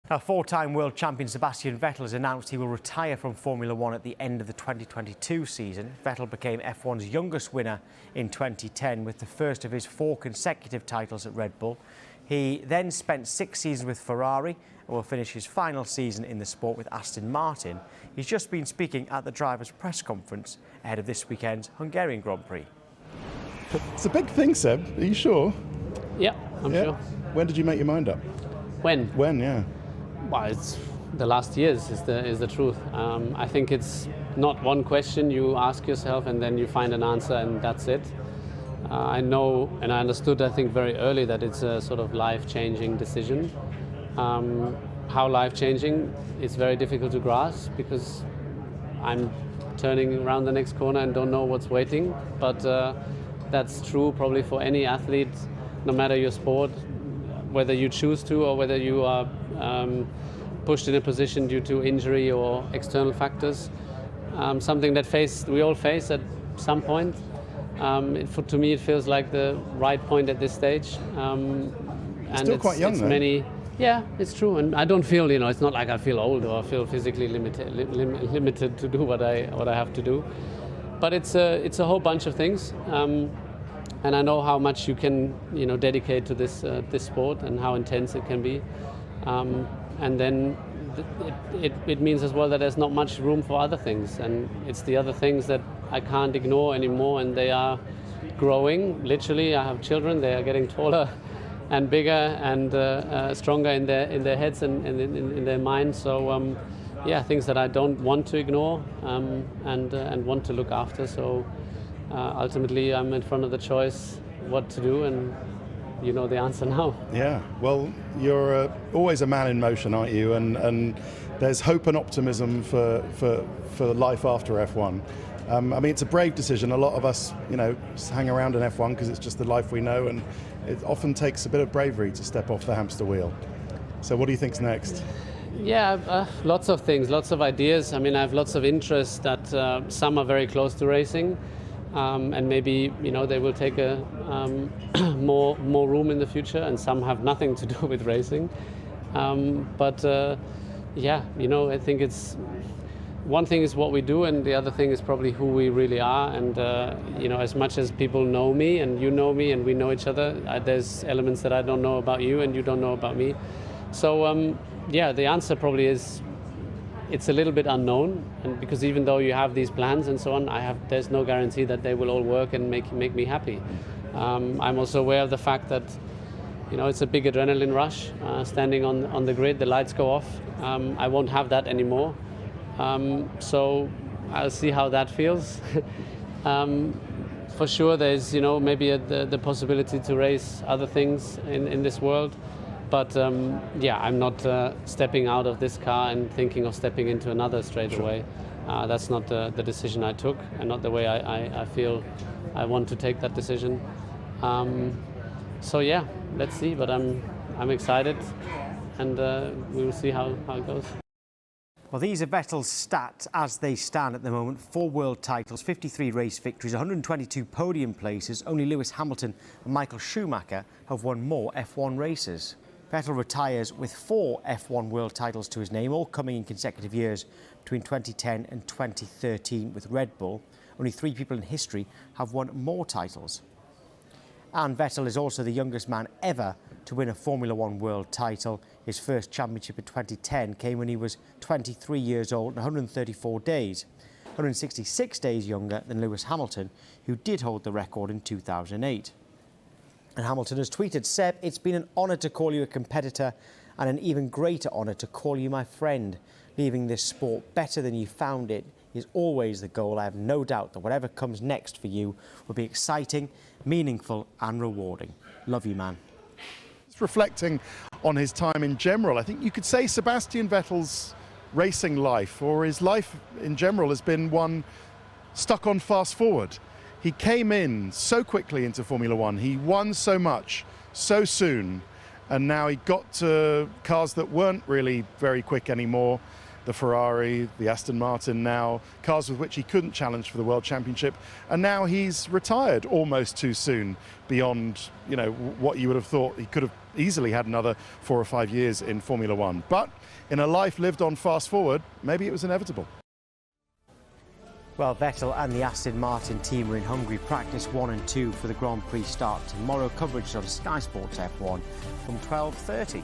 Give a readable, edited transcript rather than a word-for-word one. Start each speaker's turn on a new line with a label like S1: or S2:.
S1: Now, four-time world champion Sebastian Vettel has announced he will retire from Formula One at the end of the 2022 season. Vettel became F1's youngest winner in 2010 with the first of his 4 consecutive titles at Red Bull. He then spent 6 seasons with Ferrari and will finish his final season in the sport with Aston Martin. He's just been speaking at the drivers' press conference ahead of this weekend's Hungarian Grand Prix.
S2: It's a big thing, Seb. Are you sure?
S3: Yeah, I'm sure.
S2: When did you make your mind up?
S3: When?
S2: When, yeah.
S3: Well, it's the last years is the truth. I think it's not one question you ask yourself and then you find an answer and that's it. I know and I understood, I think, very early that it's a sort of life-changing decision. How life-changing is very difficult to grasp because I'm turning around the next corner and don't know what's waiting. But that's true probably for any athlete, no matter your sport, whether you choose to or whether you are pushed in a position due to injury or external factors. Something that we all face at some point. To me, it feels like the right point at this stage.
S2: And still quite young, though.
S3: Yeah, it's true, and I don't feel, it's not like I feel old or I feel physically limited to do what I have to do. But it's a whole bunch of things, and I know how much you can, dedicate to this sport and how intense it can be. And then it means as well that there's not much room for other things, and it's the other things that I can't ignore anymore, and they are growing. Literally, I have children; they are getting taller and bigger and stronger in their heads and in their minds. So things that I don't want to ignore and want to look after. So ultimately, I'm in front of the choice what to do, and you know the answer now.
S2: Yeah, well, you're always a man in motion, aren't you? And there's hope and optimism for life after F1. I mean, it's a brave decision. A lot of us, hang around in F1 because it's just the life we know, and it often takes a bit of bravery to step off the hamster wheel. So what do you think's next?
S3: Yeah, lots of things, lots of ideas. I mean, I have lots of interests that some are very close to racing. And maybe they will take a more room in the future, and some have nothing to do with racing. I think it's one thing is what we do, and the other thing is probably who we really are. And as much as people know me, and you know me, and we know each other, there's elements that I don't know about you, and you don't know about me. So the answer probably is, it's a little bit unknown, and because even though you have these plans and so on, there's no guarantee that they will all work and make me happy. I'm also aware of the fact that it's a big adrenaline rush, standing on the grid, the lights go off. I won't have that anymore, so I'll see how that feels. For sure, there's maybe the possibility to race other things in this world. But I'm not stepping out of this car and thinking of stepping into another straight away. That's not the decision I took, and not the way I feel I want to take that decision. Let's see. But I'm excited, and we will see how it goes.
S1: Well, these are Vettel's stats as they stand at the moment. 4 world titles, 53 race victories, 122 podium places. Only Lewis Hamilton and Michael Schumacher have won more F1 races. Vettel retires with 4 F1 world titles to his name, all coming in consecutive years between 2010 and 2013 with Red Bull. Only 3 people in history have won more titles. And Vettel is also the youngest man ever to win a Formula One world title. His first championship in 2010 came when he was 23 years old and 134 days, 166 days younger than Lewis Hamilton, who did hold the record in 2008. And Hamilton has tweeted, "Seb, it's been an honour to call you a competitor and an even greater honour to call you my friend. Leaving this sport better than you found it is always the goal. I have no doubt that whatever comes next for you will be exciting, meaningful and rewarding. Love you, man."
S2: It's reflecting on his time in general. I think you could say Sebastian Vettel's racing life, or his life in general, has been one stuck on fast forward. He came in so quickly into Formula One, he won so much, so soon, and now he got to cars that weren't really very quick anymore. The Ferrari, the Aston Martin now, cars with which he couldn't challenge for the World Championship, and now he's retired almost too soon, beyond what you would have thought he could have easily had another 4 or 5 years in Formula One. But in a life lived on fast forward, maybe it was inevitable.
S1: Well, Vettel and the Aston Martin team are in Hungary. Practice 1 and 2 for the Grand Prix start tomorrow. Coverage on Sky Sports F1 from 12:30.